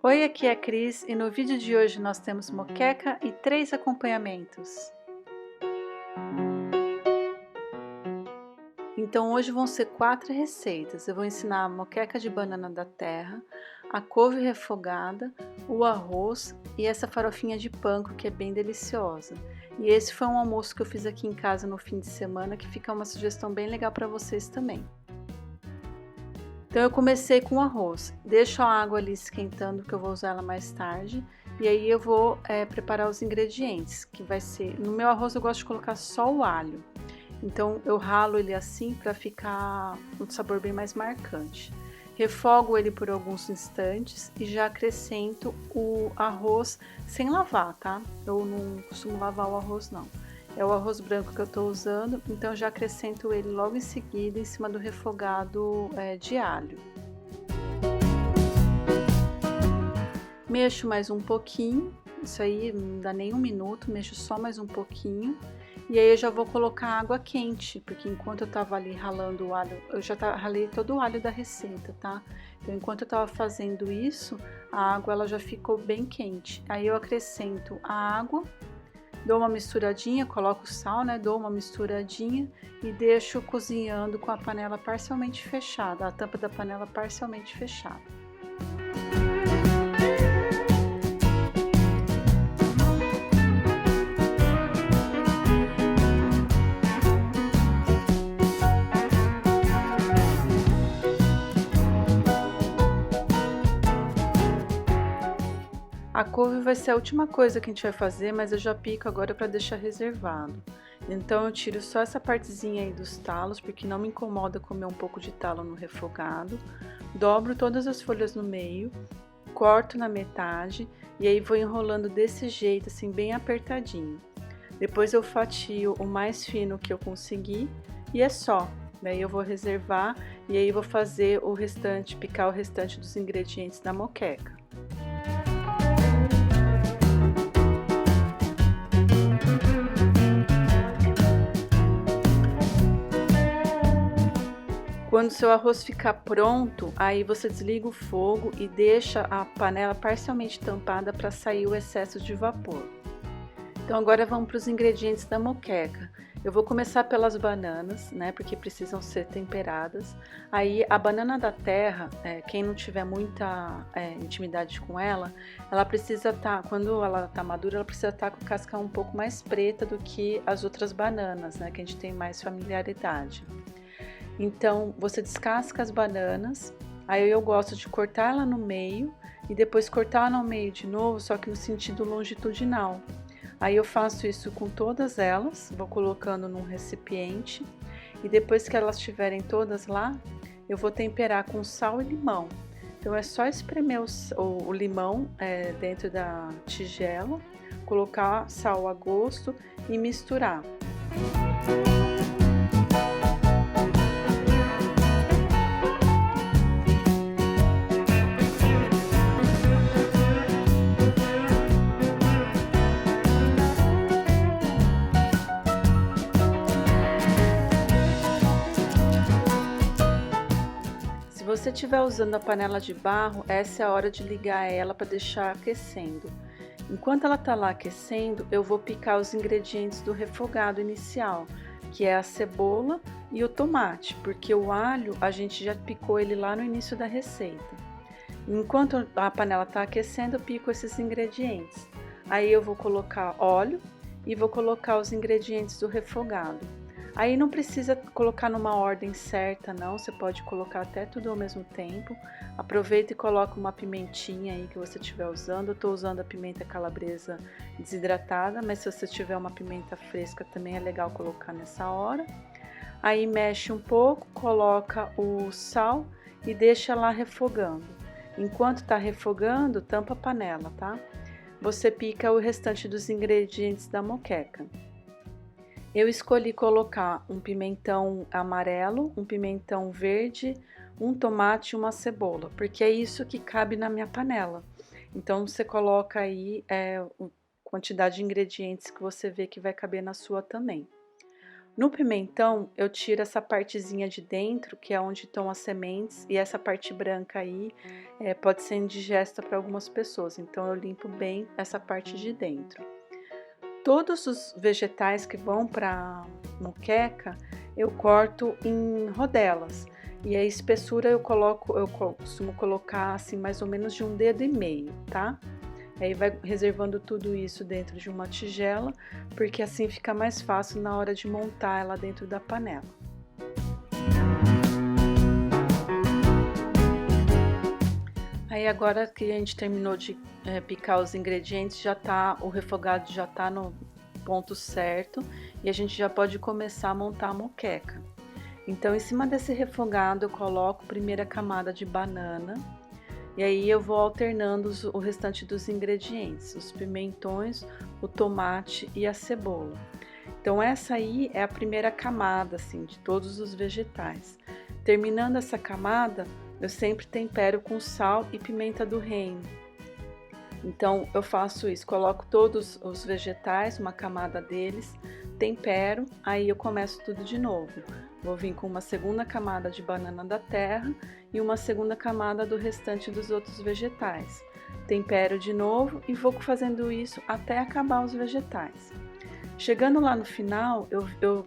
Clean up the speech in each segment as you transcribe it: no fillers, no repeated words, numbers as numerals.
Oi, aqui é a Cris e no vídeo de hoje nós temos moqueca e 3 acompanhamentos. Então hoje vão ser 4 receitas. Eu vou ensinar a moqueca de banana da terra, a couve refogada, o arroz e essa farofinha de panko que é bem deliciosa. E esse foi um almoço que eu fiz aqui em casa no fim de semana, que fica uma sugestão bem legal para vocês também. Então eu comecei com o arroz, deixo a água ali esquentando que eu vou usar ela mais tarde. E aí eu vou preparar os ingredientes, que vai ser... No meu arroz eu gosto de colocar só o alho. Então eu ralo ele assim para ficar um sabor bem mais marcante. Refogo ele por alguns instantes e já acrescento o arroz sem lavar, tá? Eu não costumo lavar o arroz não. É o arroz branco que eu tô usando, então eu já acrescento ele logo em seguida em cima do refogado de alho. Mexo mais um pouquinho, isso aí não dá nem um minuto, mexo só mais um pouquinho. E aí eu já vou colocar água quente, porque enquanto eu tava ali ralando o alho, eu já ralei todo o alho da receita, tá? Então enquanto eu tava fazendo isso, a água ela já ficou bem quente. Aí eu acrescento a água, dou uma misturadinha, coloco sal, né? Dou uma misturadinha e deixo cozinhando com a panela parcialmente fechada, a tampa da panela parcialmente fechada. A couve vai ser a última coisa que a gente vai fazer, mas eu já pico agora para deixar reservado. Então eu tiro só essa partezinha aí dos talos, porque não me incomoda comer um pouco de talo no refogado. Dobro todas as folhas no meio, corto na metade e aí vou enrolando desse jeito, assim, bem apertadinho. Depois eu fatio o mais fino que eu conseguir e é só. Daí eu vou reservar e aí vou fazer o restante, picar o restante dos ingredientes da moqueca. Quando seu arroz ficar pronto, aí você desliga o fogo e deixa a panela parcialmente tampada para sair o excesso de vapor. Então agora vamos para os ingredientes da moqueca. Eu vou começar pelas bananas, né, porque precisam ser temperadas. Aí a banana da terra, quem não tiver muita intimidade com ela, ela precisa estar, quando ela está madura, ela precisa estar com a casca um pouco mais preta do que as outras bananas, né, que a gente tem mais familiaridade. Então, você descasca as bananas, aí eu gosto de cortar ela no meio e depois cortar no meio de novo, só que no sentido longitudinal. Aí eu faço isso com todas elas, vou colocando num recipiente e depois que elas estiverem todas lá, eu vou temperar com sal e limão. Então é só espremer o limão dentro da tigela, colocar sal a gosto e misturar. Se você estiver usando a panela de barro, essa é a hora de ligar ela para deixar aquecendo. Enquanto ela está lá aquecendo, eu vou picar os ingredientes do refogado inicial, que é a cebola e o tomate, porque o alho a gente já picou ele lá no início da receita. Enquanto a panela está aquecendo, eu pico esses ingredientes. Aí eu vou colocar óleo e vou colocar os ingredientes do refogado. Aí não precisa colocar numa ordem certa não, você pode colocar até tudo ao mesmo tempo. Aproveita e coloca uma pimentinha aí que você estiver usando. Eu estou usando a pimenta calabresa desidratada, mas se você tiver uma pimenta fresca também é legal colocar nessa hora. Aí mexe um pouco, coloca o sal e deixa lá refogando. Enquanto está refogando, tampa a panela, tá? Você pica o restante dos ingredientes da moqueca. Eu escolhi colocar um pimentão amarelo, um pimentão verde, um tomate e uma cebola, porque é isso que cabe na minha panela. Então você coloca aí a quantidade de ingredientes que você vê que vai caber na sua também. No pimentão, eu tiro essa partezinha de dentro, que é onde estão as sementes, e essa parte branca aí pode ser indigesta para algumas pessoas, então eu limpo bem essa parte de dentro. Todos os vegetais que vão para moqueca, eu corto em rodelas. E a espessura eu costumo colocar assim mais ou menos de 1,5 dedo, tá? Aí vai reservando tudo isso dentro de uma tigela, porque assim fica mais fácil na hora de montar ela dentro da panela. Aí agora que a gente terminou de picar os ingredientes, o refogado já tá no ponto certo e a gente já pode começar a montar a moqueca. Então, em cima desse refogado eu coloco a primeira camada de banana e aí eu vou alternando o restante dos ingredientes, os pimentões, o tomate e a cebola. Então essa aí é a primeira camada assim de todos os vegetais. Terminando essa camada, eu sempre tempero com sal e pimenta do reino. Então eu faço isso, coloco todos os vegetais, uma camada deles, tempero, aí eu começo tudo de novo. Vou vir com uma segunda camada de banana da terra e uma segunda camada do restante dos outros vegetais. Tempero de novo e vou fazendo isso até acabar os vegetais. Chegando lá no final, eu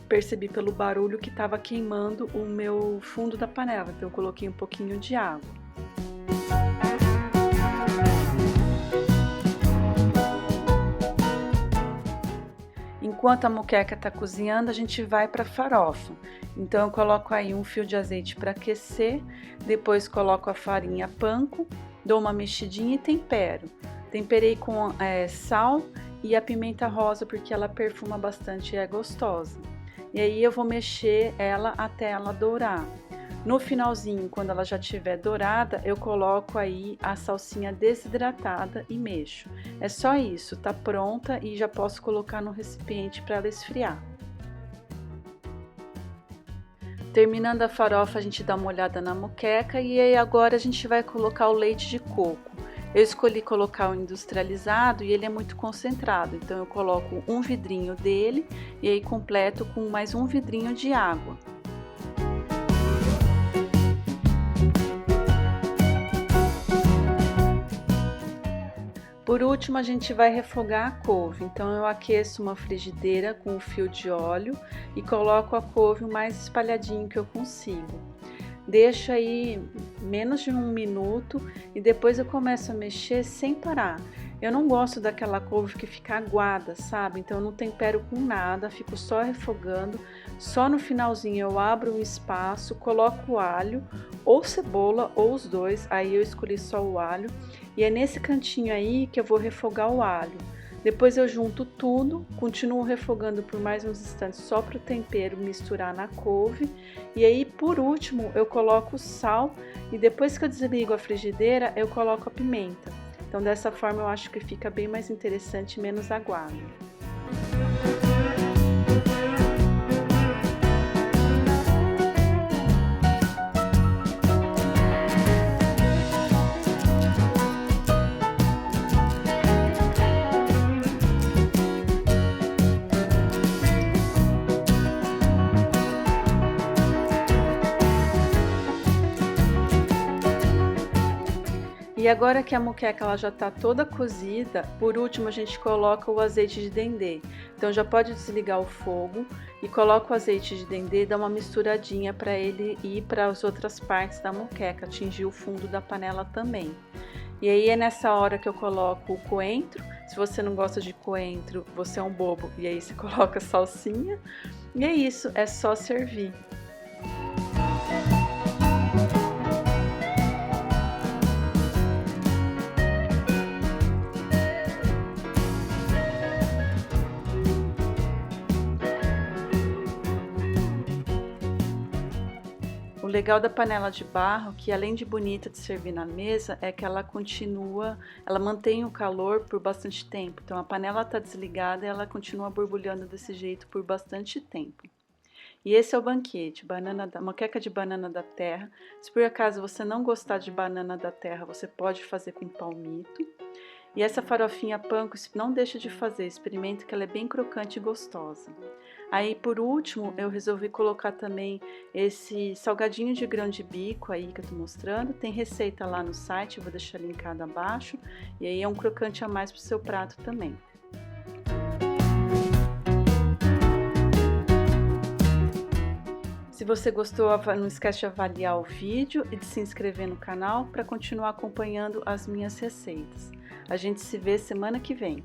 percebi pelo barulho que estava queimando o meu fundo da panela, então eu coloquei um pouquinho de água. Enquanto a moqueca está cozinhando, a gente vai para a farofa. Então eu coloco aí um fio de azeite para aquecer, depois coloco a farinha panko, dou uma mexidinha e tempero. Temperei com sal e a pimenta rosa porque ela perfuma bastante e é gostosa. E aí eu vou mexer ela até ela dourar. No finalzinho, quando ela já estiver dourada, eu coloco aí a salsinha desidratada e mexo. É só isso, tá pronta e já posso colocar no recipiente para ela esfriar. Terminando a farofa, a gente dá uma olhada na moqueca e aí agora a gente vai colocar o leite de coco. Eu escolhi colocar o industrializado e ele é muito concentrado, então eu coloco um vidrinho dele e aí completo com mais um vidrinho de água. Por último, a gente vai refogar a couve. Então eu aqueço uma frigideira com um fio de óleo e coloco a couve o mais espalhadinho que eu consigo. Deixo aí menos de 1 minuto e depois eu começo a mexer sem parar. Eu não gosto daquela couve que fica aguada, sabe? Então eu não tempero com nada, fico só refogando. Só no finalzinho eu abro um espaço, coloco o alho ou cebola ou os dois, aí eu escolhi só o alho. E é nesse cantinho aí que eu vou refogar o alho. Depois eu junto tudo, continuo refogando por mais uns instantes só para o tempero misturar na couve. E aí por último eu coloco o sal e depois que eu desligo a frigideira eu coloco a pimenta. Então dessa forma eu acho que fica bem mais interessante e menos aguado. E agora que a moqueca ela já está toda cozida, por último a gente coloca o azeite de dendê. Então já pode desligar o fogo e coloca o azeite de dendê, dá uma misturadinha para ele ir para as outras partes da moqueca, atingir o fundo da panela também. E aí é nessa hora que eu coloco o coentro. Se você não gosta de coentro, você é um bobo, e aí você coloca salsinha. E é isso, é só servir. O legal da panela de barro, que além de bonita de servir na mesa, é que ela mantém o calor por bastante tempo. Então a panela está desligada e ela continua borbulhando desse jeito por bastante tempo. E esse é o banquete, moqueca de banana da terra. Se por acaso você não gostar de banana da terra, você pode fazer com palmito. E essa farofinha panko não deixa de fazer, experimenta que ela é bem crocante e gostosa. Aí por último eu resolvi colocar também esse salgadinho de grão de bico aí que eu tô mostrando, tem receita lá no site, eu vou deixar linkado abaixo, e aí é um crocante a mais pro seu prato também. Se você gostou, não esquece de avaliar o vídeo e de se inscrever no canal para continuar acompanhando as minhas receitas. A gente se vê semana que vem.